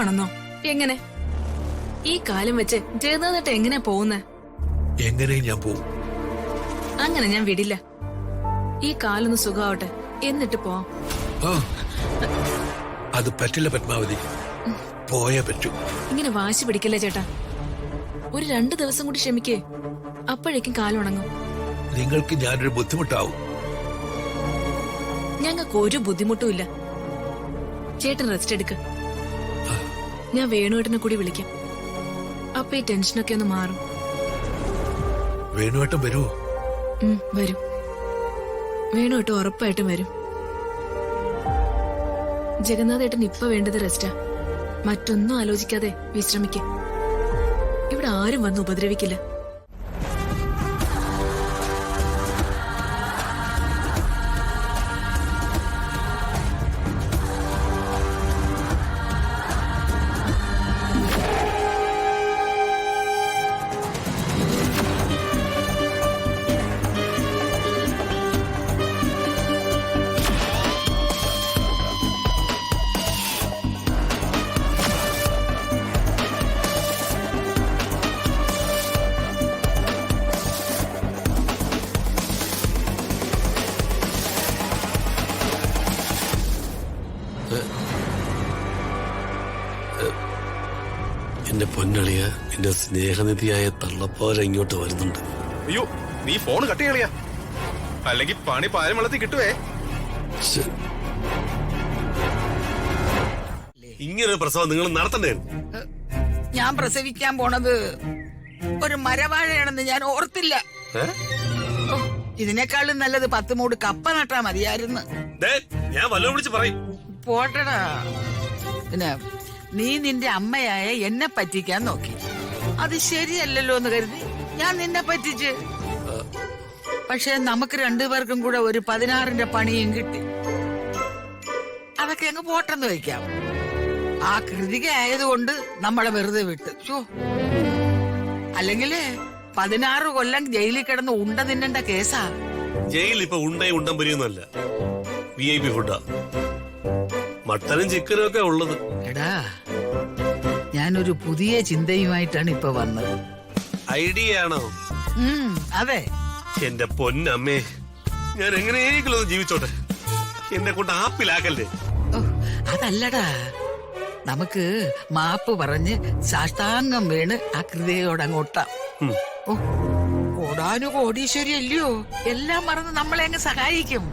പോവാണെന്നോ? എങ്ങനെ? ഈ കാലം വെച്ച് ജയനാഥേട്ട എങ്ങനെ പോകുന്നേ? എങ്ങനെയും ഞാൻ പോവും. അങ്ങനെ ഞാൻ വിടില്ല. ഈ കാലൊന്ന് സുഖാവട്ടെ, എന്നിട്ട് പോവാം. അത് പറ്റില്ല പത്മാവതി, പോയേ പറ്റൂ. ഇങ്ങനെ വാശി പിടിക്കല്ലേ ചേട്ടാ. ഒരു 2 ദിവസം കൂടി ക്ഷമിക്കേ, അപ്പോഴേക്കും കാലുണങ്ങും. നിങ്ങൾക്ക് ഞാനൊരു ബുദ്ധിമുട്ടാവും. ഞങ്ങൾക്ക് ഒരു ബുദ്ധിമുട്ടും ഇല്ല. ചേട്ടൻ റെസ്റ്റ് എടുക്ക. ഞാൻ വേണുവേട്ടനെ കൂടി വിളിക്കാം. അപ്പൊ ഈ ടെൻഷനൊക്കെ ഒന്ന് മാറും. വേണുവേട്ടൻ വരുമോ? വരും. വേണുവേട്ടൻ ഉറപ്പായിട്ടും വരും. ജഗന്നാഥേട്ടൻ ഇപ്പൊ വേണ്ടത് റെസ്റ്റാ. മറ്റൊന്നും ആലോചിക്കാതെ വിശ്രമിക്ക. ഇവിടെ ആരും വന്ന് ഉപദ്രവിക്കില്ല. എന്റെ പൊന്നളിയ, എന്റെ സ്നേഹനിധിയായ തള്ളപ്പോലെ ഇങ്ങോട്ട് വരുന്നുണ്ട്. അയ്യോ, നീ ഫോൺ കട്ട് ചെയ്യളിയാ, അല്ലെങ്കിൽ പണി പാലും വെള്ളത്തിൽ കിട്ടുവേ. ഇങ്ങനൊരു പ്രസവം നിങ്ങൾ നടത്തണ്ടേ? ഞാൻ പ്രസവിക്കാൻ പോണത് ഒരു മരവാഴയാണെന്ന് ഞാൻ ഓർത്തില്ല. ഇതിനേക്കാളും നല്ലത് 10 മൂട് കപ്പ നട്ടാ മതിയായിരുന്നു. ഞാൻ വല്ലതും വിളിച്ച് പറയും. പോട്ടടാ. പിന്നെ നീ നിന്റെ അമ്മയായ എന്നെ പറ്റിക്കാൻ നോക്കി. അത് ശരിയല്ലല്ലോ എന്ന് കരുതി ഞാൻ നിന്നെ പറ്റിച്ച്. പക്ഷെ നമുക്ക് 2 പേർക്കും കൂടെ ഒരു 16ന്റെ പണിയും കിട്ടി. അതൊക്കെ അങ്ങ് പോട്ടെന്ന് വയ്ക്കാം. ആ കൃതിക ആയതുകൊണ്ട് നമ്മളെ വെറുതെ വിട്ട്. അല്ലെങ്കില് 16 കൊല്ലം ജയിലിൽ കിടന്ന് ഉണ്ട തിന്നേണ്ട കേസാ. ജയിൽ ഇപ്പൊ ഉണ്ടം പൊരിയൊന്നുമല്ല, VIP ഫുഡാ. മട്ടനും ചിക്കനും ഒക്കെ ഉള്ളത്. എടാ, ഞാനൊരു പുതിയ ചിന്തയുമായിട്ടാണ് ഇപ്പൊ വന്നത്. ഐഡിയ ആണോ? അതെ. എന്റെ പൊന്നമ്മേ, ഞാൻ എങ്ങനെയെങ്കിലും ഒന്ന് ജീവിച്ചോട്ടെ. എന്നെ കൊണ്ട് ആപ്പിലാക്കല്ലേ. അതല്ലടാ, നമുക്ക് മാപ്പ് പറഞ്ഞ് സാഷ്ടാംഗം വീണ് ആ കൃതിയോടങ്ങോട്ടാം. കോടാനു കോടീശ്വരി അല്ലയോ, എല്ലാം മറന്ന് നമ്മളെ അങ്ങ് സഹായിക്കും.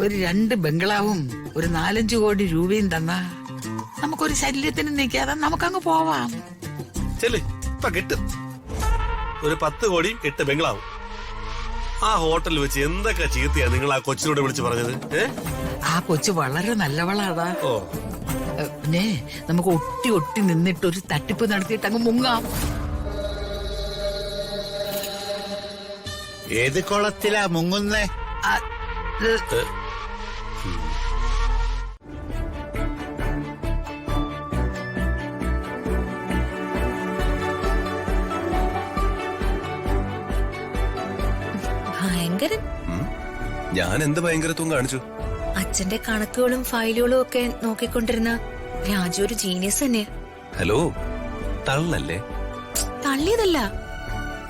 ഒരു 2 ബംഗ്ലാവും ഒരു 4-5 കോടി രൂപയും തന്നാ നമുക്കൊരു ശല്യത്തിന് നിൽക്കാതെ നമുക്കങ്ങ് പോവാം. ഇപ്പൊ കിട്ടും. ഒരു 10 കോടി 8 ബംഗ്ലാവും. ആ ഹോട്ടലിൽ വെച്ച് എന്തൊക്കെ ചീത്തയാ നിങ്ങൾ ആ കൊച്ചിനോട് വിളിച്ചു പറഞ്ഞത്? ആ കൊച്ചു വളരെ നല്ലവളാടാ. പിന്നെ നമുക്ക് ഒട്ടി ഒട്ടി നിന്നിട്ട് ഒരു തട്ടിപ്പ് നടത്തിയിട്ട് അങ്ങ് മുങ്ങാം. ഏത് കുളത്തിലാ മുങ്ങുന്നേ? ഭയങ്കരൻ. ഞാൻ എന്ത് ഭയങ്കരത്വം കാണിച്ചു? അച്ഛന്റെ കണക്കുകളും ഫയലുകളും ഒക്കെ നോക്കിക്കൊണ്ടിരുന്ന രാജു ഒരു ജീനിയസ് തന്നെയാ. ഹലോ, തള്ളല്ലേ? തള്ളിയതല്ല,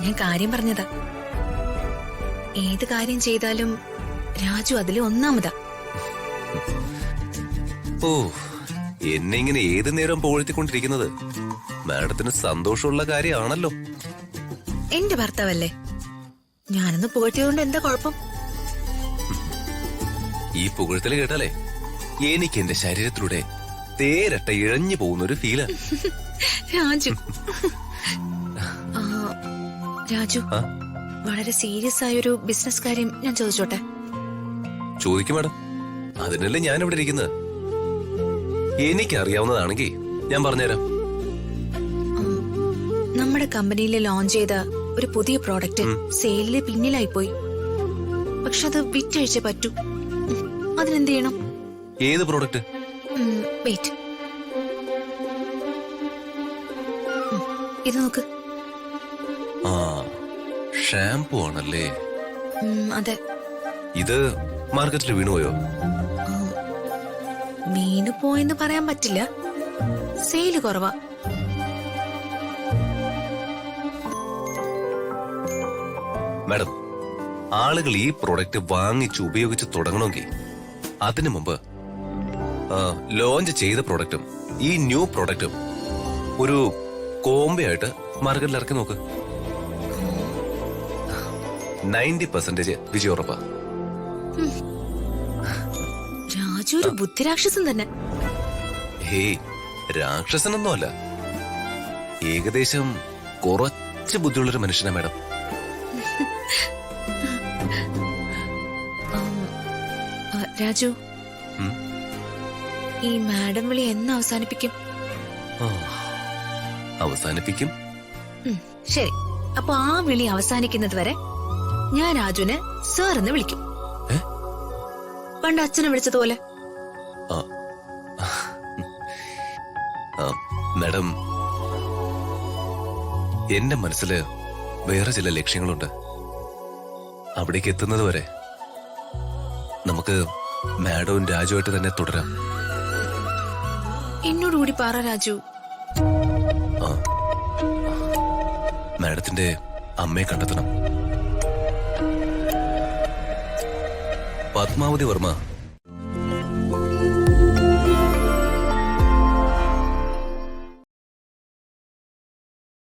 ഞാൻ കാര്യം പറഞ്ഞതാ. ഏത് കാര്യം ചെയ്താലും രാജു അതിലെ ഒന്നാമതാ. ഓ, എന്നെ ഇങ്ങനെ ഏത് നേരം പോഴ്ത്തിക്കൊണ്ടിരിക്കുന്നത് മാഡത്തിന് സന്തോഷമുള്ള കാര്യമാണല്ലോ. എന്റെ ഭർത്താവല്ലേ, ഞാനൊന്ന് പുകഴ്ത്തിയതുകൊണ്ട് എന്താ കുഴപ്പം? ഈ പുകഴ്ത്തല് കേട്ടാലേ എനിക്ക് എന്റെ ശരീരത്തിലൂടെ തേരട്ട ഇഴഞ്ഞു പോകുന്നൊരു ഫീലാ. രാജു രാജു, വളരെ സീരിയസ് ആയൊരു ബിസിനസ് കാര്യം ഞാൻ ചോദിച്ചോട്ടെ? ചോദിക്കും മാഡം, അതിനല്ലേ ഞാൻ ഇവിടെ ഇരിക്കുന്നത്. എനിക്കറിയാവുന്നതാണെങ്കിൽ ഞാൻ പറഞ്ഞുതരാം. നമ്മുടെ കമ്പനിയിൽ ലോഞ്ച് ചെയ്ത ഒരു പുതിയ പ്രോഡക്റ്റ് സെയിലില് പിന്നിലായിപ്പോയി. പക്ഷെ അത് വിറ്റഴിച്ചേ പറ്റൂ. അതിനെന്ത് ചെയ്യണം? ഏത് പ്രോഡക്റ്റ്? വെയിറ്റ്, ഇത് നോക്ക്. ആ, ഷാംപൂ ആണല്ലേ? അതെ. ഇത് മാർക്കറ്റിൽ വീണുപോയോ? വീണു പോയെന്ന് പറയാൻ പറ്റില്ല. സെയില് കുറവാ. മാഡം, ആളുകൾ ഈ പ്രോഡക്റ്റ് വാങ്ങിച്ച് ഉപയോഗിച്ച് തുടങ്ങണമെങ്കിൽ അതിനു മുമ്പ് ലോഞ്ച് ചെയ്ത പ്രോഡക്റ്റും ഈ ന്യൂ പ്രോഡക്റ്റും ഒരു കോംബയായിട്ട് മാർക്കറ്റിൽ ഇറക്കി നോക്ക്. 90% വിജയം ഉറപ്പാ. രാജു ഒരു ബുദ്ധിരാക്ഷസൻ തന്നെ. ഹേയ്, രാക്ഷസനൊന്നുമല്ല. ഏകദേശം കുറച്ച് ബുദ്ധിയുള്ളൊരു മനുഷ്യനാ മാഡം. രാജു, ഉം? ഈ മാഡം വിളി എന്ന് അവസാനിപ്പിക്കും? ആ, അവസാനിപ്പിക്കും. ശരി, അപ്പൊ ആ വിളി അവസാനിക്കുന്നത് വരെ ഞാൻ രാജുവിനെ സാർ എന്ന് വിളിക്കും. ഏ? പണ്ട് അച്ഛനെ വിളിച്ചതുപോലെ. ആ, മാഡം, എന്റെ മനസ്സില് വേറെ ചില ലക്ഷ്യങ്ങളുണ്ട്. അവിടേക്ക് എത്തുന്നത് വരെ നമുക്ക് മാഡവും രാജുവായിട്ട് തന്നെ തുടരാം. എന്നോട് കൂടി പറ രാജു. ആ, മാഡത്തിന്റെ അമ്മയെ കണ്ടെത്തണം. പത്മാവതി വർമ്മ